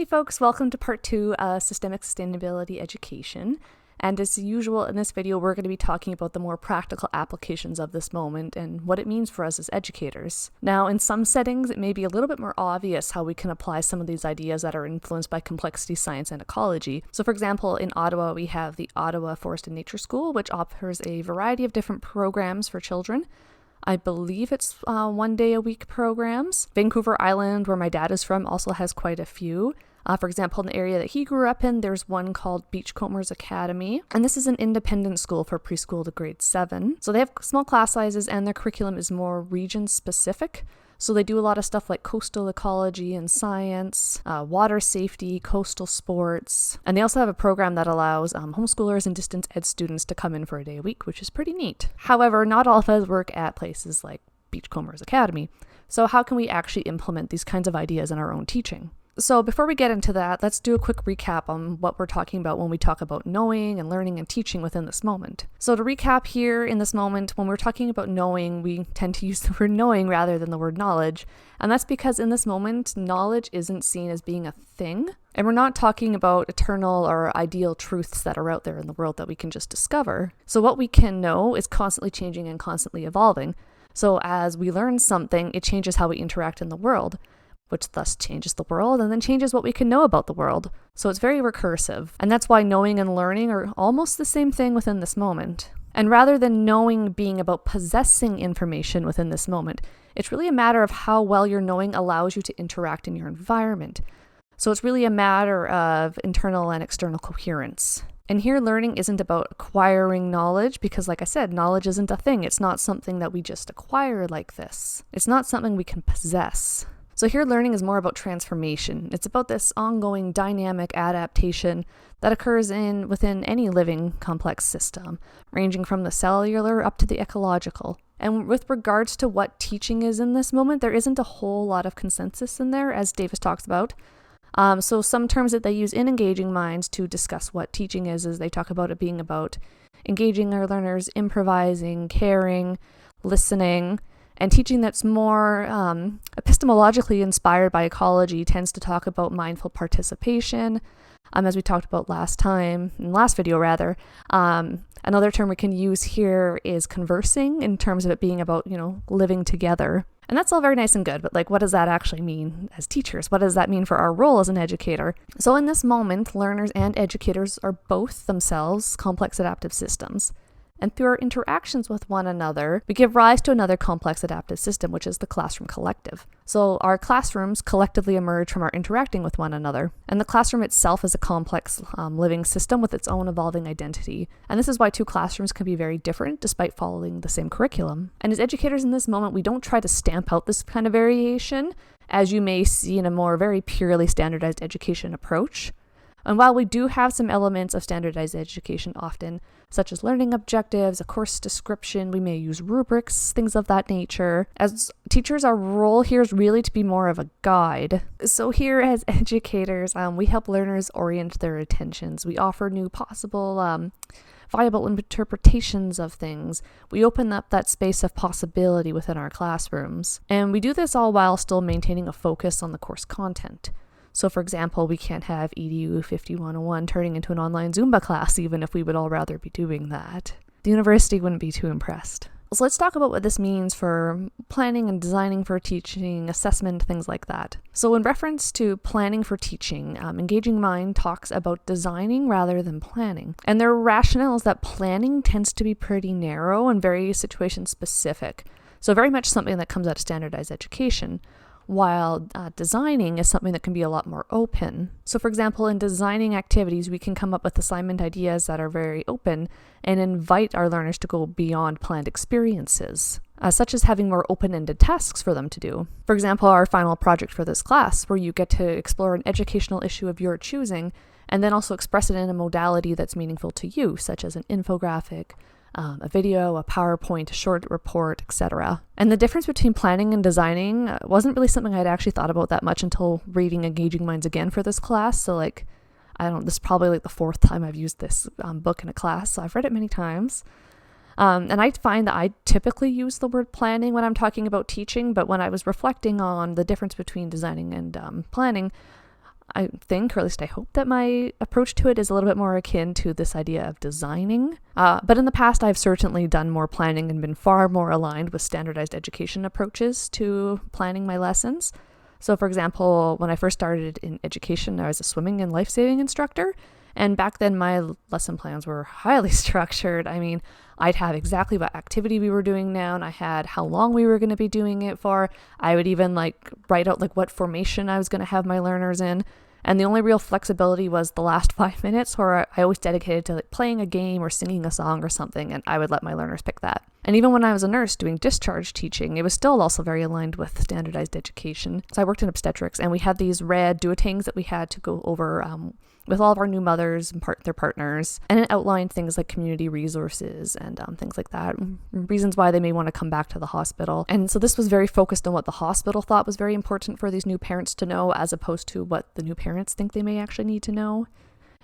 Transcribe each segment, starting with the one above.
Hey folks, welcome to part 2 of Systemic Sustainability Education. And as usual in this video, we're going to be talking about the more practical applications of this moment and what it means for us as educators. Now, in some settings, it may be a little bit more obvious how we can apply some of these ideas that are influenced by complexity, science, and ecology. So for example, in Ottawa, we have the Ottawa Forest and Nature School, which offers a variety of different programs for children. I believe it's 1 day a week programs. Vancouver Island, where my dad is from, also has quite a few. For example, in the area that he grew up in, there's one called Beachcombers Academy. And this is an independent school for preschool to grade 7. So they have small class sizes and their curriculum is more region specific. So they do a lot of stuff like coastal ecology and science, water safety, coastal sports. And they also have a program that allows homeschoolers and distance ed students to come in for a day a week, which is pretty neat. However, not all of us work at places like Beachcombers Academy. So how can we actually implement these kinds of ideas in our own teaching? So before we get into that, let's do a quick recap on what we're talking about when we talk about knowing and learning and teaching within this moment. So to recap here in this moment, when we're talking about knowing, we tend to use the word knowing rather than the word knowledge. And that's because in this moment, knowledge isn't seen as being a thing. And we're not talking about eternal or ideal truths that are out there in the world that we can just discover. So what we can know is constantly changing and constantly evolving. So as we learn something, it changes how we interact in the world, which thus changes the world and then changes what we can know about the world. So it's very recursive. And that's why knowing and learning are almost the same thing within this moment. And rather than knowing being about possessing information within this moment, it's really a matter of how well your knowing allows you to interact in your environment. So it's really a matter of internal and external coherence. And here learning isn't about acquiring knowledge because, like I said, knowledge isn't a thing. It's not something that we just acquire like this. It's not something we can possess. So here learning is more about transformation. It's about this ongoing dynamic adaptation that occurs within any living complex system, ranging from the cellular up to the ecological. And with regards to what teaching is in this moment, there isn't a whole lot of consensus in there, as Davis talks about. So some terms that they use in Engaging Minds to discuss what teaching is they talk about it being about engaging our learners, improvising, caring, listening. And teaching that's more epistemologically inspired by ecology tends to talk about mindful participation, as we talked about last video rather. Another term we can use here is conversing in terms of it being about, living together. And that's all very nice and good, but what does that actually mean as teachers? What does that mean for our role as an educator? So in this moment, learners and educators are both themselves complex adaptive systems. And through our interactions with one another, we give rise to another complex adaptive system, which is the classroom collective. So our classrooms collectively emerge from our interacting with one another. And the classroom itself is a complex living system with its own evolving identity. And this is why two classrooms can be very different despite following the same curriculum. And as educators in this moment, we don't try to stamp out this kind of variation, as you may see in a more very purely standardized education approach. And while we do have some elements of standardized education often, such as learning objectives, a course description, we may use rubrics, things of that nature. As teachers, our role here is really to be more of a guide. So here as educators, we help learners orient their attentions. We offer new possible viable interpretations of things. We open up that space of possibility within our classrooms. And we do this all while still maintaining a focus on the course content. So for example, we can't have EDU 5101 turning into an online Zumba class, even if we would all rather be doing that. The university wouldn't be too impressed. So let's talk about what this means for planning and designing for teaching, assessment, things like that. So in reference to planning for teaching, Engaging Mind talks about designing rather than planning. And their rationale is that planning tends to be pretty narrow and very situation specific. So very much something that comes out of standardized education. While designing is something that can be a lot more open. So for example, in designing activities, we can come up with assignment ideas that are very open and invite our learners to go beyond planned experiences, such as having more open-ended tasks for them to do. For example, our final project for this class, where you get to explore an educational issue of your choosing, and then also express it in a modality that's meaningful to you, such as an infographic, a video, a PowerPoint, a short report, etc. And the difference between planning and designing wasn't really something I'd actually thought about that much until reading Engaging Minds again for this class. So this is probably the 4th time I've used this book in a class, so I've read it many times. And I find that I typically use the word planning when I'm talking about teaching, but when I was reflecting on the difference between designing and planning, I think, or at least I hope, that my approach to it is a little bit more akin to this idea of designing. But in the past, I've certainly done more planning and been far more aligned with standardized education approaches to planning my lessons. So for example, when I first started in education, I was a swimming and life-saving instructor. And back then, my lesson plans were highly structured. I mean, I'd have exactly what activity we were doing now, and I had how long we were going to be doing it for. I would even write out what formation I was going to have my learners in. And the only real flexibility was the last 5 minutes, where I always dedicated to playing a game or singing a song or something, and I would let my learners pick that. And even when I was a nurse doing discharge teaching, it was still also very aligned with standardized education. So I worked in obstetrics, and we had these red duotangs that we had to go over with all of our new mothers and their partners, and it outlined things like community resources and things like that, reasons why they may want to come back to the hospital. And so this was very focused on what the hospital thought was very important for these new parents to know, as opposed to what the new parents think they may actually need to know.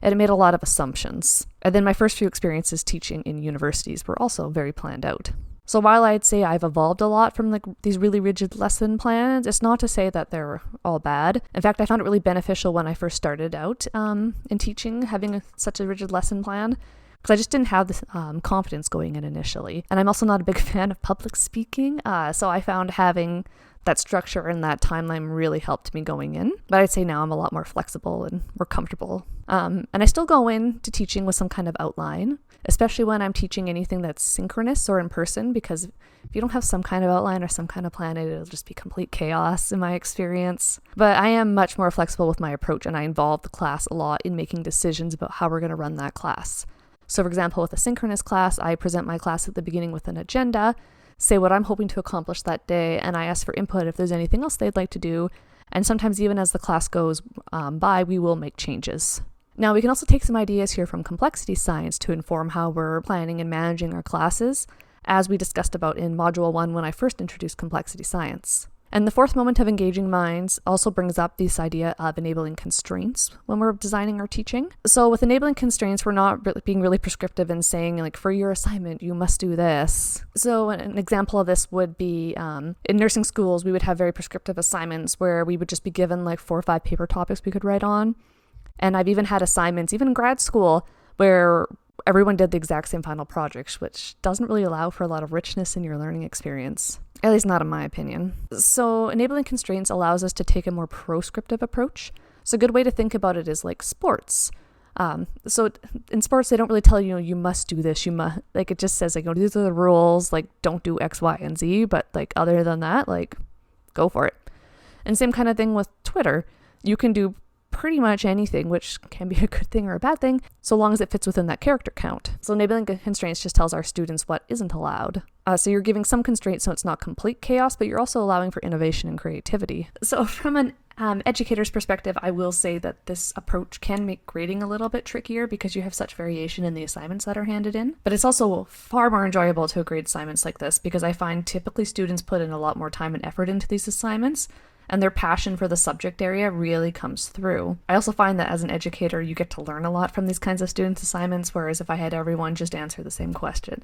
And it made a lot of assumptions. And then my first few experiences teaching in universities were also very planned out. So while I'd say I've evolved a lot from these really rigid lesson plans, it's not to say that they're all bad. In fact, I found it really beneficial when I first started out in teaching, having such a rigid lesson plan, because I just didn't have the confidence going in initially. And I'm also not a big fan of public speaking, so I found having that structure and that timeline really helped me going in. But I'd say now I'm a lot more flexible and more comfortable. And I still go into teaching with some kind of outline, especially when I'm teaching anything that's synchronous or in person, because if you don't have some kind of outline or some kind of plan, it'll just be complete chaos in my experience. But I am much more flexible with my approach, and I involve the class a lot in making decisions about how we're going to run that class. So for example, with a synchronous class, I present my class at the beginning with an agenda, say what I'm hoping to accomplish that day, and I ask for input if there's anything else they'd like to do. And sometimes even as the class goes by, we will make changes. Now, we can also take some ideas here from complexity science to inform how we're planning and managing our classes, as we discussed about in Module 1 when I first introduced complexity science. And the fourth moment of engaging minds also brings up this idea of enabling constraints when we're designing our teaching. So with enabling constraints, we're not being really prescriptive and saying, for your assignment, you must do this. So an example of this would be in nursing schools, we would have very prescriptive assignments where we would just be given 4 or 5 paper topics we could write on. And I've even had assignments, even in grad school, where everyone did the exact same final project, which doesn't really allow for a lot of richness in your learning experience. At least not in my opinion. So enabling constraints allows us to take a more proscriptive approach. So a good way to think about it is like sports. So in sports, they don't really tell you, you must do this, you must, it just says, these are the rules, don't do X, Y, and Z, but other than that, go for it. And same kind of thing with Twitter. You can do pretty much anything, which can be a good thing or a bad thing, so long as it fits within that character count. So enabling constraints just tells our students what isn't allowed. So you're giving some constraints so it's not complete chaos, but you're also allowing for innovation and creativity. So from an educator's perspective, I will say that this approach can make grading a little bit trickier because you have such variation in the assignments that are handed in. But it's also far more enjoyable to grade assignments like this because I find typically students put in a lot more time and effort into these assignments, and their passion for the subject area really comes through. I also find that as an educator, you get to learn a lot from these kinds of students' assignments, whereas if I had everyone just answer the same question,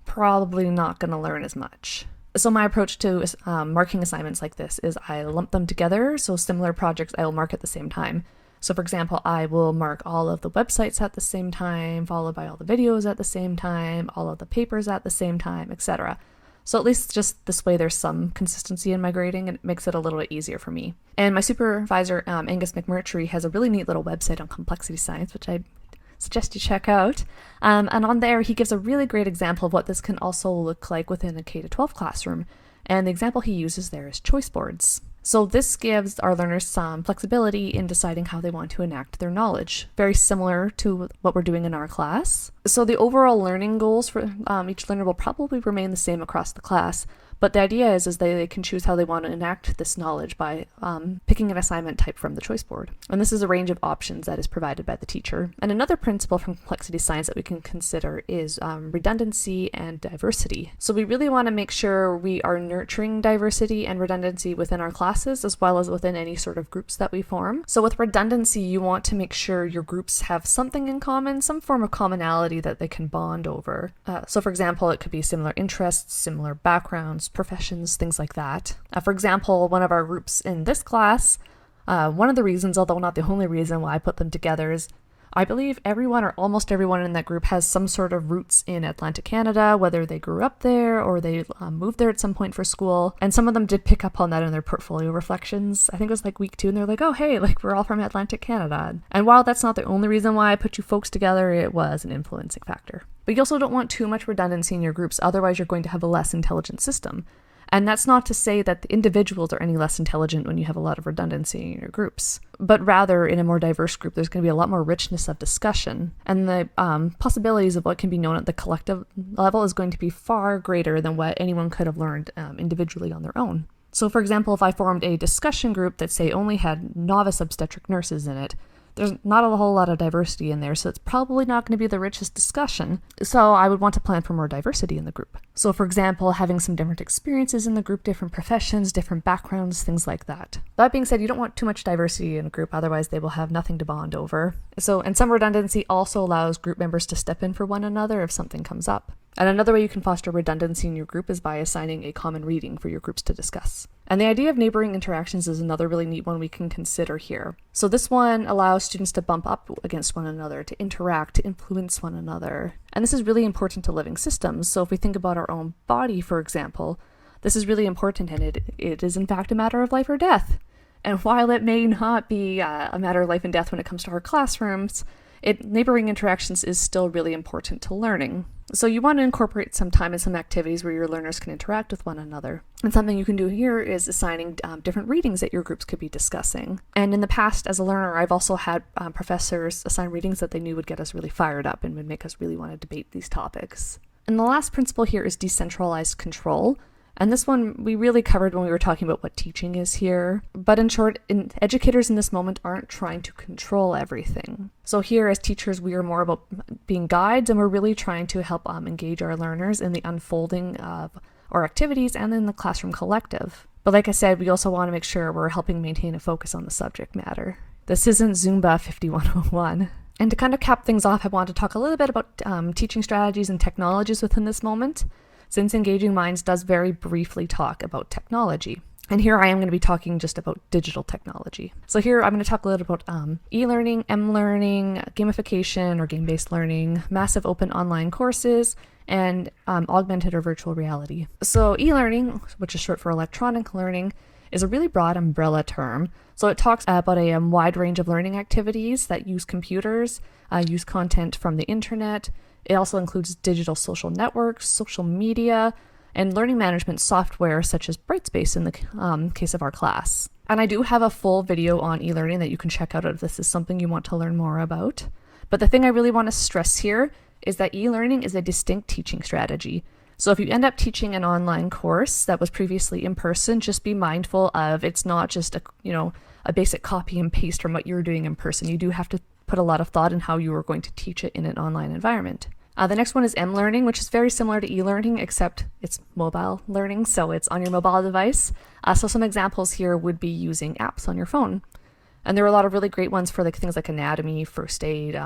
probably not going to learn as much. So my approach to marking assignments like this is I lump them together, so similar projects I will mark at the same time. So for example, I will mark all of the websites at the same time, followed by all the videos at the same time, all of the papers at the same time, etc. So at least just this way there's some consistency in my grading, and it makes it a little bit easier for me. And my supervisor, Angus McMurtry, has a really neat little website on complexity science, which I suggest you check out. And on there, he gives a really great example of what this can also look like within a K-12 classroom. And the example he uses there is choice boards. So this gives our learners some flexibility in deciding how they want to enact their knowledge, very similar to what we're doing in our class. So the overall learning goals for each learner will probably remain the same across the class, but the idea is they can choose how they want to enact this knowledge by picking an assignment type from the choice board. And this is a range of options that is provided by the teacher. And another principle from complexity science that we can consider is redundancy and diversity. So we really want to make sure we are nurturing diversity and redundancy within our classes, as well as within any sort of groups that we form. So with redundancy, you want to make sure your groups have something in common, some form of commonality that they can bond over. So for example, it could be similar interests, similar backgrounds, professions, things like that. For example, one of our groups in this class, One of the reasons, although not the only reason why I put them together, is I believe everyone or almost everyone in that group has some sort of roots in Atlantic Canada, whether they grew up there or they moved there at some point for school. And some of them did pick up on that in their portfolio reflections. I think it was like week 2, and they're like, oh, hey, like we're all from Atlantic Canada. And while that's not the only reason why I put you folks together, it was an influencing factor. But you also don't want too much redundancy in your groups, otherwise you're going to have a less intelligent system. And that's not to say that the individuals are any less intelligent when you have a lot of redundancy in your groups, but rather in a more diverse group, there's going to be a lot more richness of discussion, and the possibilities of what can be known at the collective level is going to be far greater than what anyone could have learned individually on their own. So for example, if I formed a discussion group that, say, only had novice obstetric nurses in it, there's not a whole lot of diversity in there, so it's probably not going to be the richest discussion. So I would want to plan for more diversity in the group. So for example, having some different experiences in the group, different professions, different backgrounds, things like that. That being said, you don't want too much diversity in a group, otherwise they will have nothing to bond over. And some redundancy also allows group members to step in for one another if something comes up. And another way you can foster redundancy in your group is by assigning a common reading for your groups to discuss. And the idea of neighboring interactions is another really neat one we can consider here. So this one allows students to bump up against one another, to interact, to influence one another. And this is really important to living systems. So if we think about our own body, for example, this is really important, and it is in fact a matter of life or death. And while it may not be a matter of life and death when it comes to our classrooms, neighboring interactions is still really important to learning. So you want to incorporate some time and some activities where your learners can interact with one another. And something you can do here is assigning different readings that your groups could be discussing. And in the past, as a learner, I've also had professors assign readings that they knew would get us really fired up and would make us really want to debate these topics. And the last principle here is decentralized control. And this one we really covered when we were talking about what teaching is here. But in short, educators in this moment aren't trying to control everything. So here as teachers, we are more about being guides, and we're really trying to help engage our learners in the unfolding of our activities and in the classroom collective. But like I said, we also want to make sure we're helping maintain a focus on the subject matter. This isn't Zumba 5101. And to kind of cap things off, I want to talk a little bit about teaching strategies and technologies within this moment, since Engaging Minds does very briefly talk about technology. And here I am going to be talking just about digital technology. So here I'm going to talk a little about e-learning, m-learning, gamification or game-based learning, massive open online courses, and augmented or virtual reality. So e-learning, which is short for electronic learning, is a really broad umbrella term. So it talks about a wide range of learning activities that use computers, use content from the internet. It also includes digital social networks, social media, and learning management software such as Brightspace in the case of our class. And I do have a full video on e-learning that you can check out if this is something you want to learn more about. But the thing I really want to stress here is that e-learning is a distinct teaching strategy. So if you end up teaching an online course that was previously in person, just be mindful of it's not just a basic copy and paste from what you're doing in person. You do have to put a lot of thought in how you are going to teach it in an online environment. The next one is m-learning, which is very similar to e-learning, except it's mobile learning, so it's on your mobile device. So some examples here would be using apps on your phone. And there are a lot of really great ones for things like anatomy, first aid,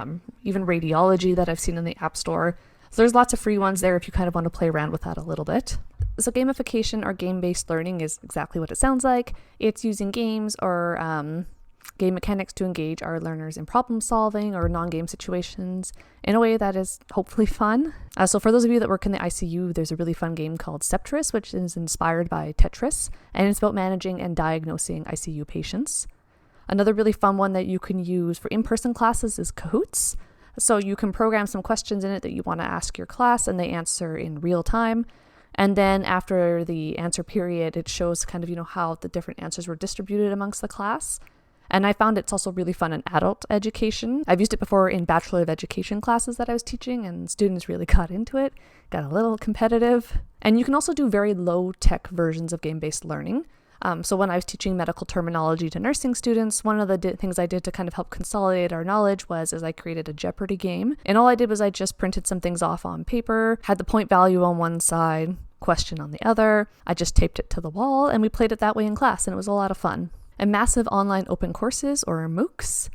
even radiology that I've seen in the App Store. So there's lots of free ones there if you kind of want to play around with that a little bit. So gamification or game-based learning is exactly what it sounds like. It's using games or game mechanics to engage our learners in problem solving or non-game situations in a way that is hopefully fun. So for those of you that work in the ICU, there's a really fun game called Septris, which is inspired by Tetris, and it's about managing and diagnosing ICU patients. Another really fun one that you can use for in-person classes is Kahoots. So you can program some questions in it that you want to ask your class, and they answer in real time. And then after the answer period, it shows kind of, how the different answers were distributed amongst the class. And I found it's also really fun in adult education. I've used it before in Bachelor of Education classes that I was teaching, and students really got into it, got a little competitive. And you can also do very low-tech versions of game-based learning. So when I was teaching medical terminology to nursing students, one of the things I did to kind of help consolidate our knowledge was I created a Jeopardy game. And all I did was I just printed some things off on paper, had the point value on one side, question on the other. I just taped it to the wall, and we played it that way in class, and it was a lot of fun. And massive online open courses, or MOOCs,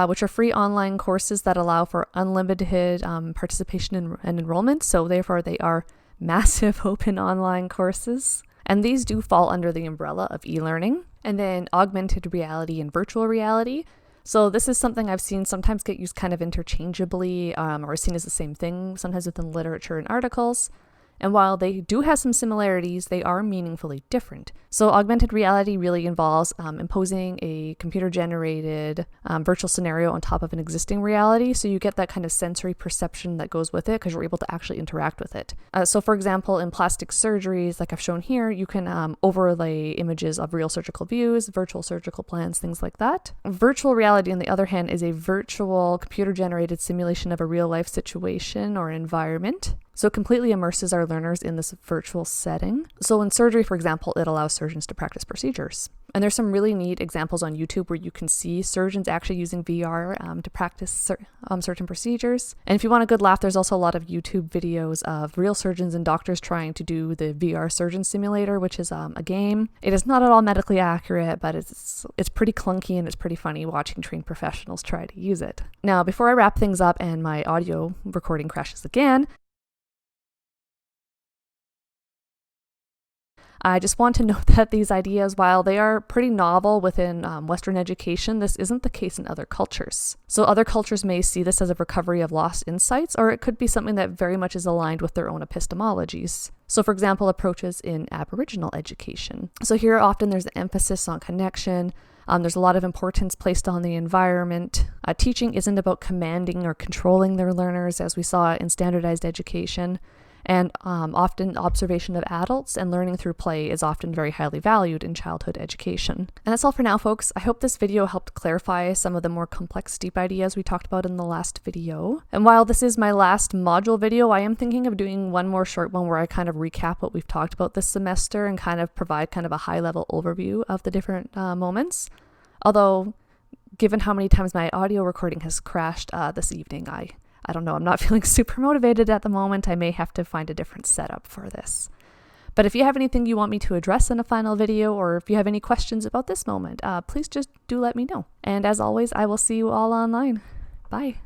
which are free online courses that allow for unlimited participation and enrollment. So therefore, they are massive open online courses. And these do fall under the umbrella of e-learning. And then augmented reality and virtual reality. So this is something I've seen sometimes get used kind of interchangeably or seen as the same thing, sometimes within literature and articles. And while they do have some similarities, they are meaningfully different. So augmented reality really involves imposing a computer-generated virtual scenario on top of an existing reality. So you get that kind of sensory perception that goes with it because you're able to actually interact with it. So for example, in plastic surgeries, like I've shown here, you can overlay images of real surgical views, virtual surgical plans, things like that. Virtual reality, on the other hand, is a virtual computer-generated simulation of a real-life situation or environment. So it completely immerses our learners in this virtual setting. So in surgery, for example, it allows surgeons to practice procedures. And there's some really neat examples on YouTube where you can see surgeons actually using VR to practice certain procedures. And if you want a good laugh, there's also a lot of YouTube videos of real surgeons and doctors trying to do the VR Surgeon Simulator, which is a game. It is not at all medically accurate, but it's pretty clunky and it's pretty funny watching trained professionals try to use it. Now, before I wrap things up and my audio recording crashes again, I just want to note that these ideas, while they are pretty novel within Western education, this isn't the case in other cultures. So other cultures may see this as a recovery of lost insights, or it could be something that very much is aligned with their own epistemologies. So for example, approaches in Aboriginal education. So here often there's an emphasis on connection. There's a lot of importance placed on the environment. Teaching isn't about commanding or controlling their learners, as we saw in standardized education. And often observation of adults and learning through play is often very highly valued in childhood education. And that's all for now, folks. I hope this video helped clarify some of the more complex, deep ideas we talked about in the last video. And while this is my last module video, I am thinking of doing one more short one where I kind of recap what we've talked about this semester and kind of provide kind of a high-level overview of the different moments. Although, given how many times my audio recording has crashed this evening, I don't know, I'm not feeling super motivated at the moment. I may have to find a different setup for this. But if you have anything you want me to address in a final video, or if you have any questions about this moment, please just do let me know. And as always, I will see you all online. Bye.